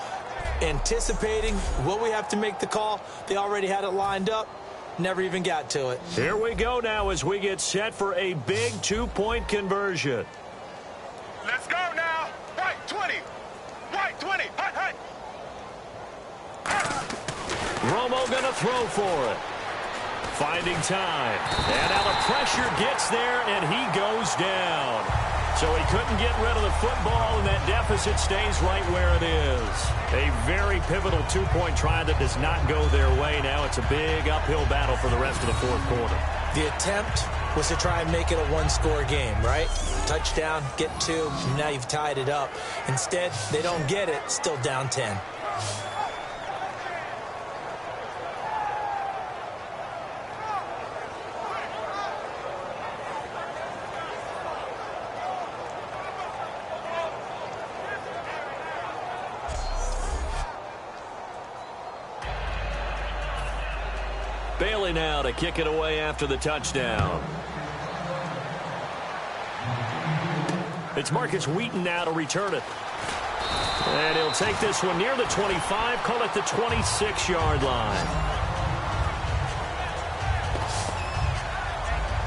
Anticipating what we have to make the call. They already had it lined up. Never even got to it. Here we go now as we get set for a big 2-point conversion. Let's go now. White 20. White 20. Hut. Romo going to throw for it. Finding time. And now the pressure gets there, and he goes down. So he couldn't get rid of the football, and that deficit stays right where it is. A very pivotal 2-point try that does not go their way. Now it's a big uphill battle for the rest of the fourth quarter. The attempt was to try and make it a 1-score game, right? Touchdown, get 2, now you've tied it up. Instead, they don't get it, still down 10. Bailey now to kick it away after the touchdown. It's Marcus Wheaton now to return it. And he'll take this one near the 25, call it the 26-yard line.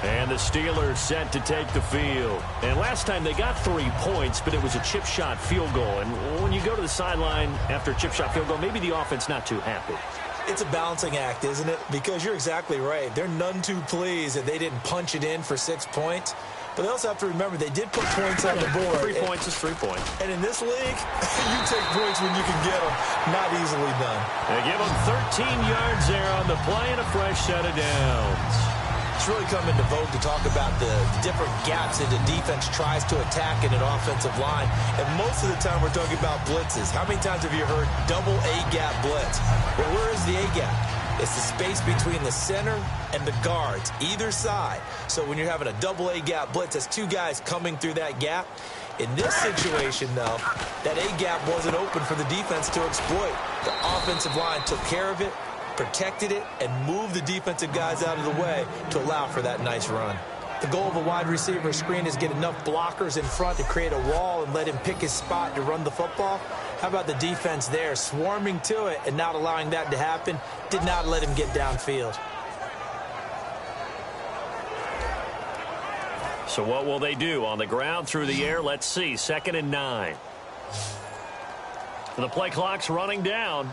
And the Steelers set to take the field. And last time they got 3 points, but it was a chip shot field goal. And when you go to the sideline after a chip shot field goal, maybe the offense not too happy. It's a balancing act, isn't it? Because you're exactly right. They're none too pleased that they didn't punch it in for 6 points. But they also have to remember they did put points on the board. 3 points is 3 points. And in this league, you take points when you can get them. Not easily done. They give them 13 yards there on the play and a fresh set of downs. It's really come into vogue to talk about the different gaps that the defense tries to attack in an offensive line. And most of the time we're talking about blitzes. How many times have you heard double A-gap blitz? Well, where is the A-gap? It's the space between the center and the guards, either side. So when you're having a double A-gap blitz, that's 2 guys coming through that gap. In this situation, though, that A-gap wasn't open for the defense to exploit. The offensive line took care of it, protected it, and moved the defensive guys out of the way to allow for that nice run. The goal of a wide receiver screen is get enough blockers in front to create a wall and let him pick his spot to run the football. How about the defense there, swarming to it and not allowing that to happen? Did not let him get downfield. So what will they do? On the ground, through the air, let's see. 2nd and 9. The play clock's running down.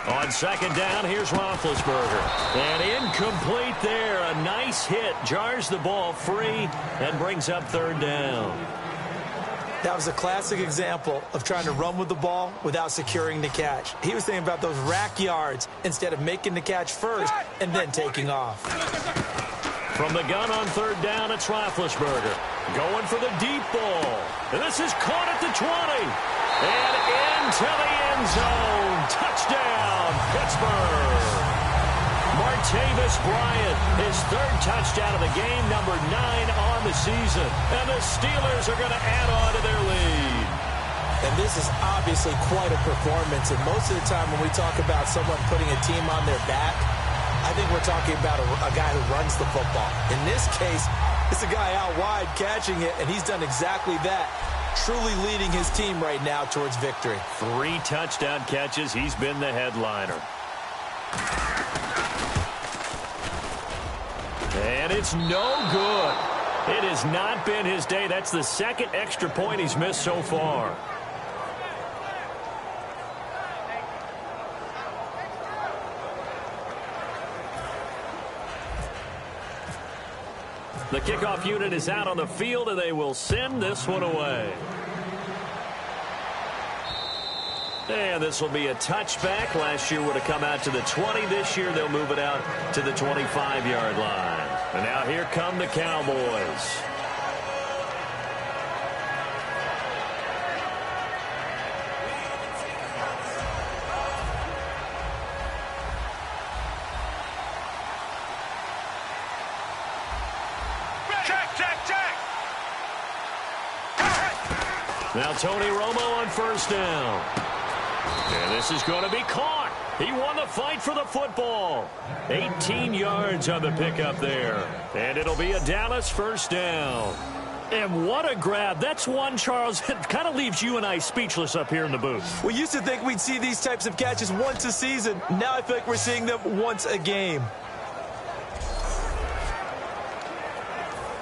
On 2nd down, here's Roethlisberger. And incomplete there. A nice hit. Jars the ball free and brings up 3rd down. That was a classic example of trying to run with the ball without securing the catch. He was thinking about those rack yards instead of making the catch first and then taking off. From the gun on 3rd down, it's Roethlisberger. Going for the deep ball. And this is caught at the 20. And into the end zone. Touchdown, Pittsburgh. Martavis Bryant, his 3rd touchdown of the game, number 9 on the season. And the Steelers are going to add on to their lead. And this is obviously quite a performance. And most of the time when we talk about someone putting a team on their back, I think we're talking about a guy who runs the football. In this case, it's a guy out wide catching it, and he's done exactly that. Truly leading his team right now towards victory. 3 touchdown catches. He's been the headliner. And it's no good. It has not been his day. That's the 2nd extra point he's missed so far. The kickoff unit is out on the field, and they will send this one away. And this will be a touchback. Last year would have come out to the 20. This year they'll move it out to the 25-yard line. And now here come the Cowboys. Now Tony Romo on 1st down. And this is going to be caught. He won the fight for the football. 18 yards on the pickup there. And it'll be a Dallas 1st down. And what a grab. That's one, Charles, that kind of leaves you and I speechless up here in the booth. We used to think we'd see these types of catches once a season. Now I feel like we're seeing them once a game.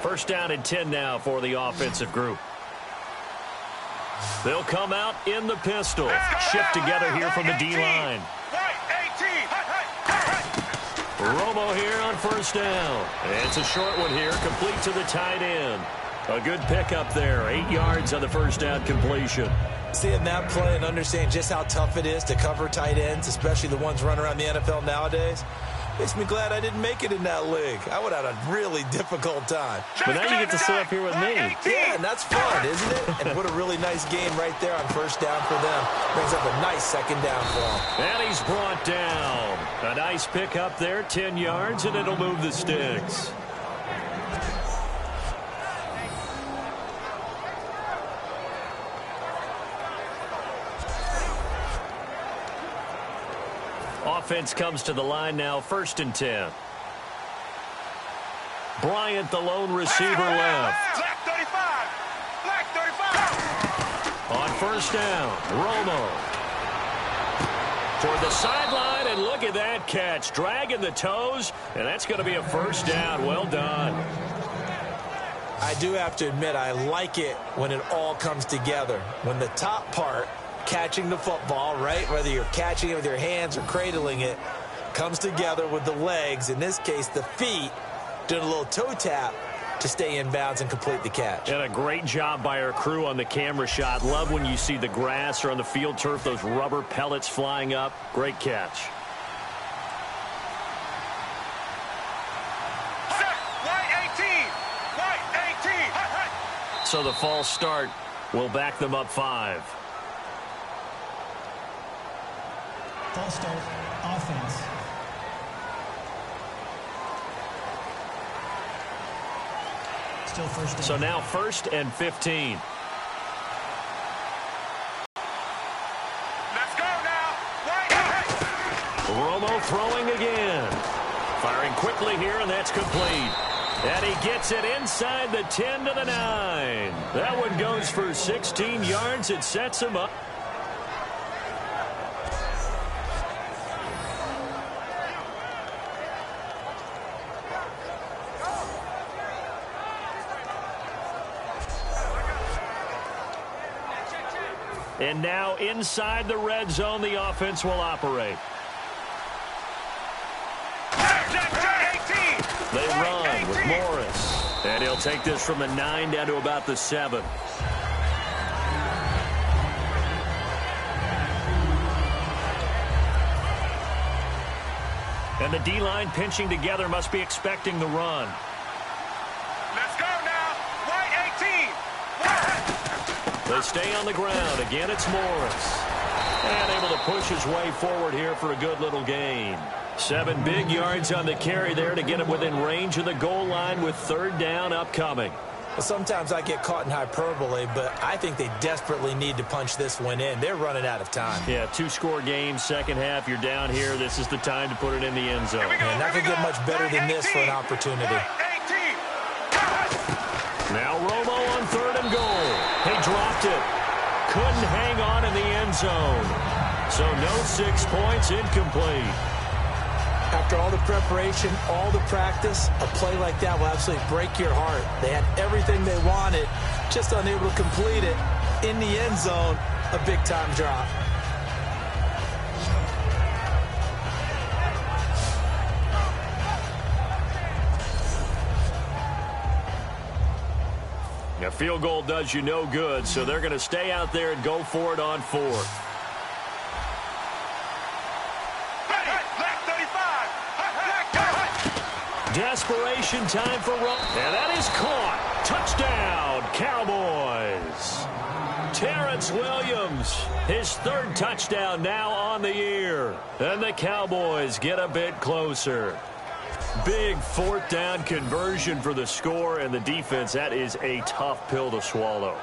1st down and 10 now for the offensive group. They'll come out in the pistol. Shift together here from the D-line. Romo here on 1st down. And it's a short one here, complete to the tight end. A good pickup there. 8 yards on the 1st down completion. Seeing that play and understanding just how tough it is to cover tight ends, especially the ones running around the NFL nowadays, makes me glad I didn't make it in that league. I would have had a really difficult time. But now you get to sit up here with me. Yeah, and that's fun, isn't it? And what a really nice game right there on 1st down for them. Brings up a nice 2nd down for them. And he's brought down. A nice pickup there, 10 yards, and it'll move the sticks. offense comes to the line now, 1st and 10. Bryant, the lone receiver left. Black 35. Black 35. On 1st down, Romo. Toward the sideline, and look at that catch. Dragging the toes, and that's going to be a 1st down. Well done. I do have to admit, I like it when it all comes together. When the top part, catching the football, right, whether you're catching it with your hands or cradling it, comes together with the legs, in this case the feet, doing a little toe tap to stay in bounds and complete the catch. And a great job by our crew on the camera shot. Love when you see the grass or on the field turf, those rubber pellets flying up. Great catch. White 18. White 18. So the false start will back them up 5. False start, offense. Still 1st down. So now 1st and 15. Let's go now. White. Romo throwing again. Firing quickly here, and that's complete. And he gets it inside the 10 to the 9. That one goes for 16 yards. It sets him up. And now inside the red zone, the offense will operate. They run with Morris. And he'll take this from the 9 down to about the 7. And the D-line pinching together must be expecting the run. Let's go now. White 18. They stay on the ground. Again, it's Morris. And able to push his way forward here for a good little gain. 7 big yards on the carry there to get him within range of the goal line with 3rd down upcoming. Well, sometimes I get caught in hyperbole, but I think they desperately need to punch this one in. They're running out of time. Yeah, 2-score game, second half. You're down here. This is the time to put it in the end zone. And not going to get much better than this for an opportunity. Now Romo on 3rd and goal. He dropped it. Couldn't hang on in the end zone. So no 6 points, incomplete. After all the preparation, all the practice, a play like that will absolutely break your heart. They had everything they wanted, just unable to complete it. In the end zone, a big-time drop. A field goal does you no good, so they're going to stay out there and go for it on 4th. Desperation time for Romo. And that is caught. Touchdown, Cowboys. Terrence Williams, his 3rd touchdown now on the year. And the Cowboys get a bit closer. Big 4th down conversion for the score, and the defense, that is a tough pill to swallow.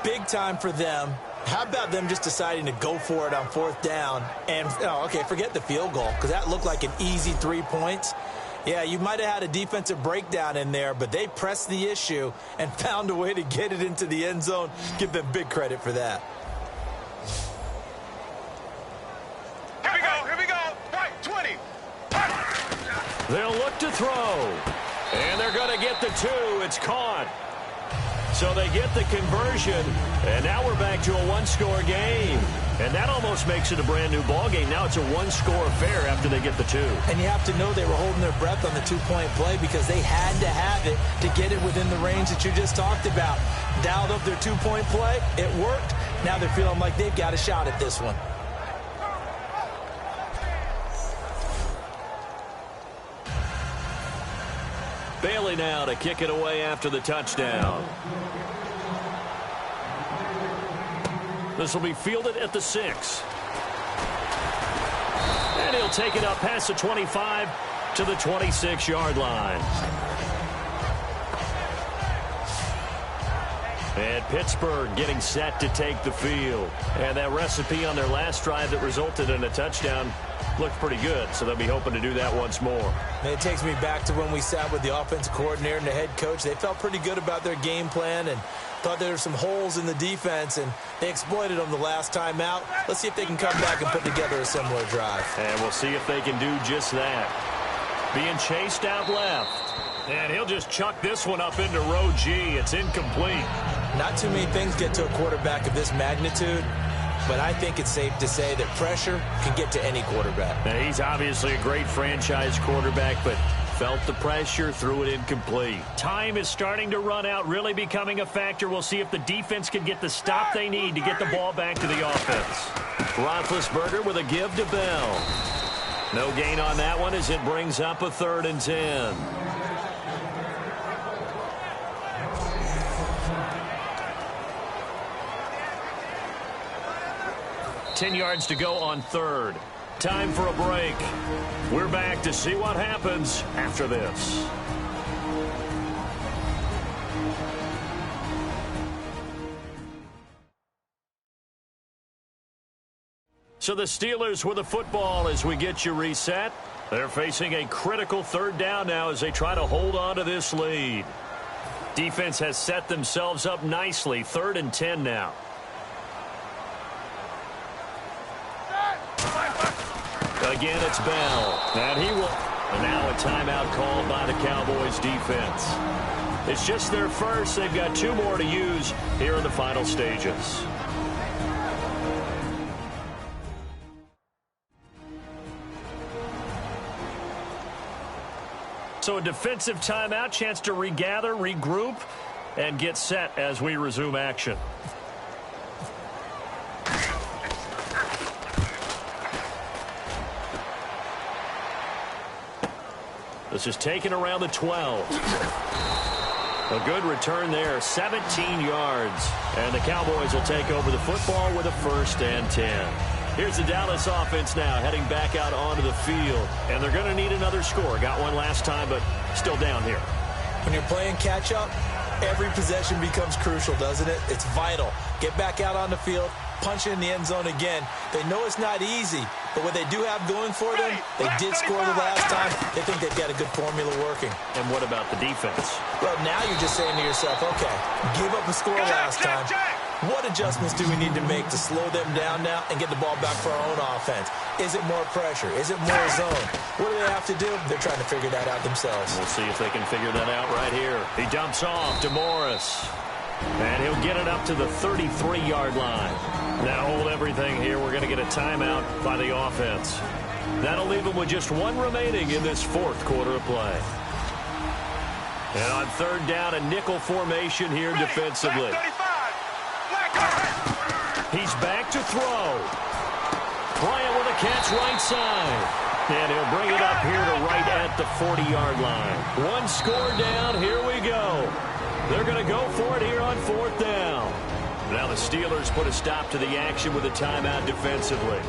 Big time for them. How about them just deciding to go for it on 4th down? And, okay, forget the field goal, because that looked like an easy 3 points. Yeah, you might have had a defensive breakdown in there, but they pressed the issue and found a way to get it into the end zone. Give them big credit for that. Here we go. White 20. They'll look to throw. And they're going to get the 2. It's caught. So they get the conversion, and now we're back to a 1-score game. And that almost makes it a brand-new ball game. Now it's a 1-score affair after they get the 2. And you have to know they were holding their breath on the 2-point play because they had to have it to get it within the range that you just talked about. Dialed up their 2-point play. It worked. Now they're feeling like they've got a shot at this one. Bailey now to kick it away after the touchdown. This will be fielded at the 6. And he'll take it up past the 25 to the 26-yard line. And Pittsburgh getting set to take the field. And that recipe on their last drive that resulted in a touchdown looked pretty good, so they'll be hoping to do that once more. And it takes me back to when we sat with the offensive coordinator and the head coach. They felt pretty good about their game plan and thought there were some holes in the defense, and they exploited them the last time out. Let's see if they can come back and put together a similar drive. And we'll see if they can do just that. Being chased out left. And he'll just chuck this one up into row G. It's incomplete. Not too many things get to a quarterback of this magnitude, but I think it's safe to say that pressure can get to any quarterback. Now, he's obviously a great franchise quarterback, but felt the pressure, threw it incomplete. Time is starting to run out, really becoming a factor. We'll see if the defense can get the stop they need to get the ball back to the offense. Roethlisberger with a give to Bell. No gain on that one as it brings up a 3rd and 10. 10 yards to go on 3rd. Time for a break. We're back to see what happens after this. So the Steelers with the football as we get you reset. They're facing a critical 3rd down now as they try to hold on to this lead. Defense has set themselves up nicely. 3rd and 10 now. Again, it's Bell. And he will. And now a timeout called by the Cowboys defense. It's just their first. They've got 2 more to use here in the final stages. So a defensive timeout, chance to regather, regroup, and get set as we resume action. This is taken around the 12. A good return there, 17 yards. And the Cowboys will take over the football with a 1st and 10. Here's the Dallas offense now heading back out onto the field. And they're going to need another score. Got one last time, but still down here. When you're playing catch-up, every possession becomes crucial, doesn't it? It's vital. Get back out on the field, punch it in the end zone again. They know it's not easy, but what they do have going for them, they did score the last time. They think they've got a good formula working. And what about the defense? Well, now you're just saying to yourself, okay, give up a score last time. What adjustments do we need to make to slow them down now and get the ball back for our own offense? Is it more pressure? Is it more zone? What do they have to do? They're trying to figure that out themselves. We'll see if they can figure that out right here. He dumps off to Morris. And he'll get it up to the 33-yard line. Now hold everything here. We're going to get a timeout by the offense. That'll leave them with just 1 remaining in this 4th quarter of play. And on 3rd down, a nickel formation here defensively. He's back to throw. Bryant with a catch right side. And he'll bring it up here to right at the 40-yard line. 1 score down. Here we go. They're going to go for it here on 4th down. Now the Steelers put a stop to the action with a timeout defensively.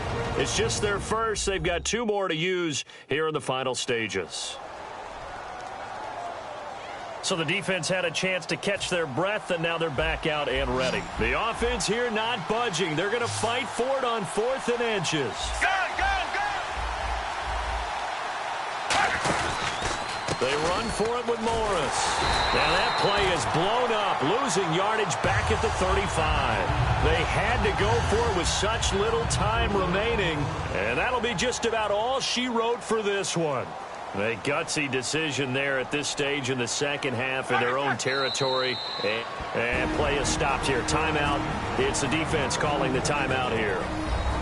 It's just their first. They've got 2 more to use here in the final stages. So the defense had a chance to catch their breath, and now they're back out and ready. The offense here not budging. They're going to fight for it on 4th and inches. They run for it with Morris. And that play is blown up, losing yardage back at the 35. They had to go for it with such little time remaining. And that'll be just about all she wrote for this one. A gutsy decision there at this stage in the second half in their own territory. And play is stopped here. Timeout. It's the defense calling the timeout here.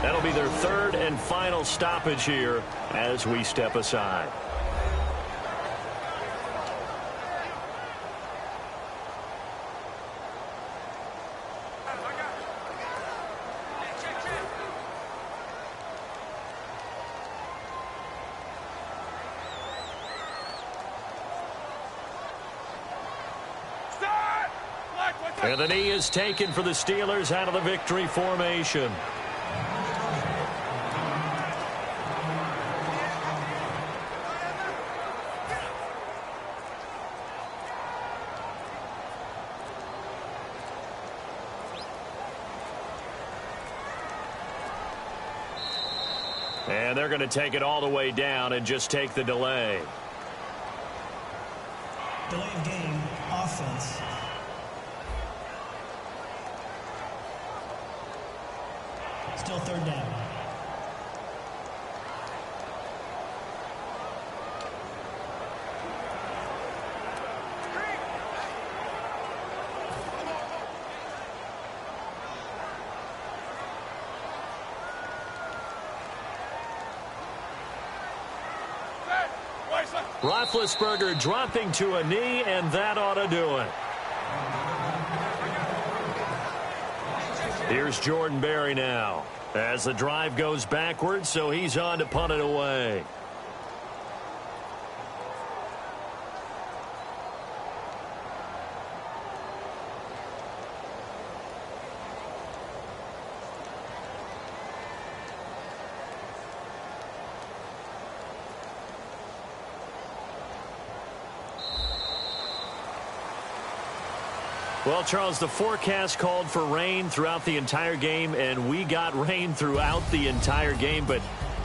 That'll be their 3rd and final stoppage here as we step aside. And the knee is taken for the Steelers out of the victory formation. And they're going to take it all the way down and just take the delay. Delay of game, offense. Still third down. Roethlisberger dropping to a knee, and that ought to do it. Here's Jordan Berry now as the drive goes backwards, so he's on to punt it away. Well, Charles, the forecast called for rain throughout the entire game, and we got rain throughout the entire game. But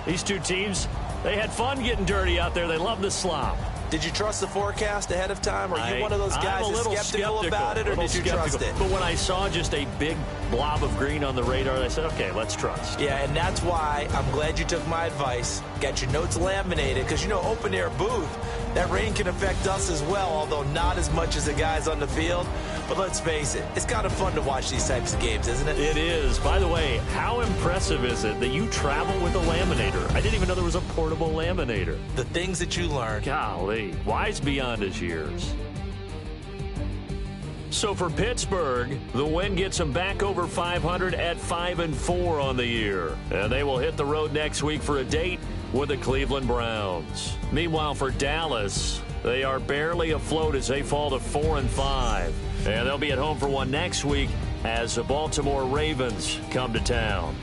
these two teams, they had fun getting dirty out there. They love the slop. Did you trust the forecast ahead of time? Are you one of those guys that's skeptical about it, or did you trust it? But when I saw just a big blob of green on the radar, I said, okay, let's trust. Yeah, and that's why I'm glad you took my advice. Got your notes laminated, because, you know, open-air booth, that rain can affect us as well, although not as much as the guys on the field. But let's face it, it's kind of fun to watch these types of games, isn't it? It is. By the way, how impressive is it that you travel with a laminator? I didn't even know there was a portable laminator. The things that you learn. Golly, wise beyond his years. So for Pittsburgh, the win gets them back over 500 at 5-4 on the year. And they will hit the road next week for a date with the Cleveland Browns. Meanwhile, for Dallas, they are barely afloat as they fall to 4-5. And they'll be at home for one next week as the Baltimore Ravens come to town.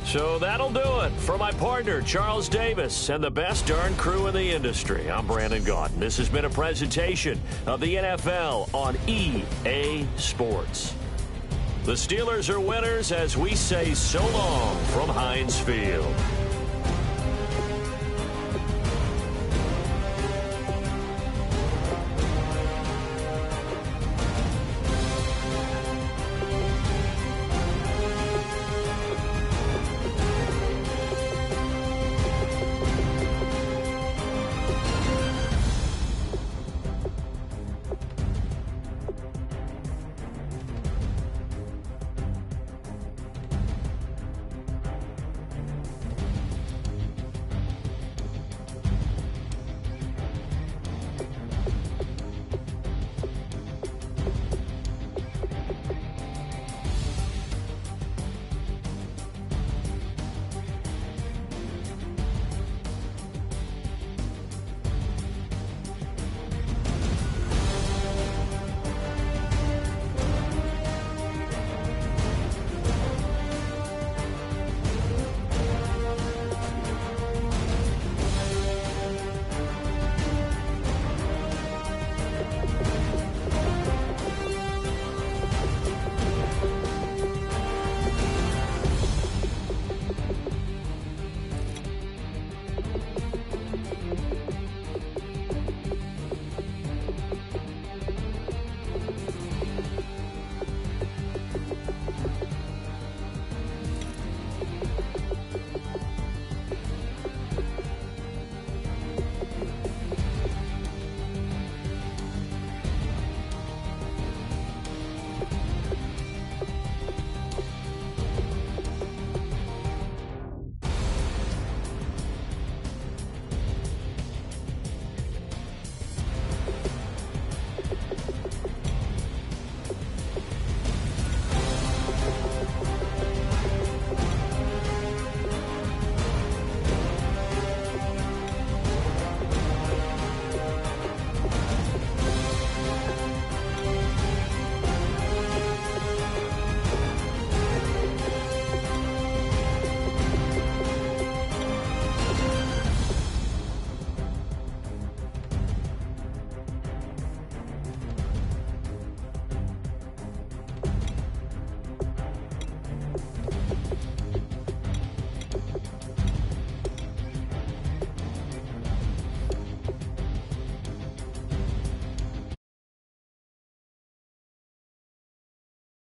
So that'll do it. For my partner, Charles Davis, and the best darn crew in the industry, I'm Brandon Gaudin. This has been a presentation of the NFL on EA Sports. The Steelers are winners as we say so long from Heinz Field.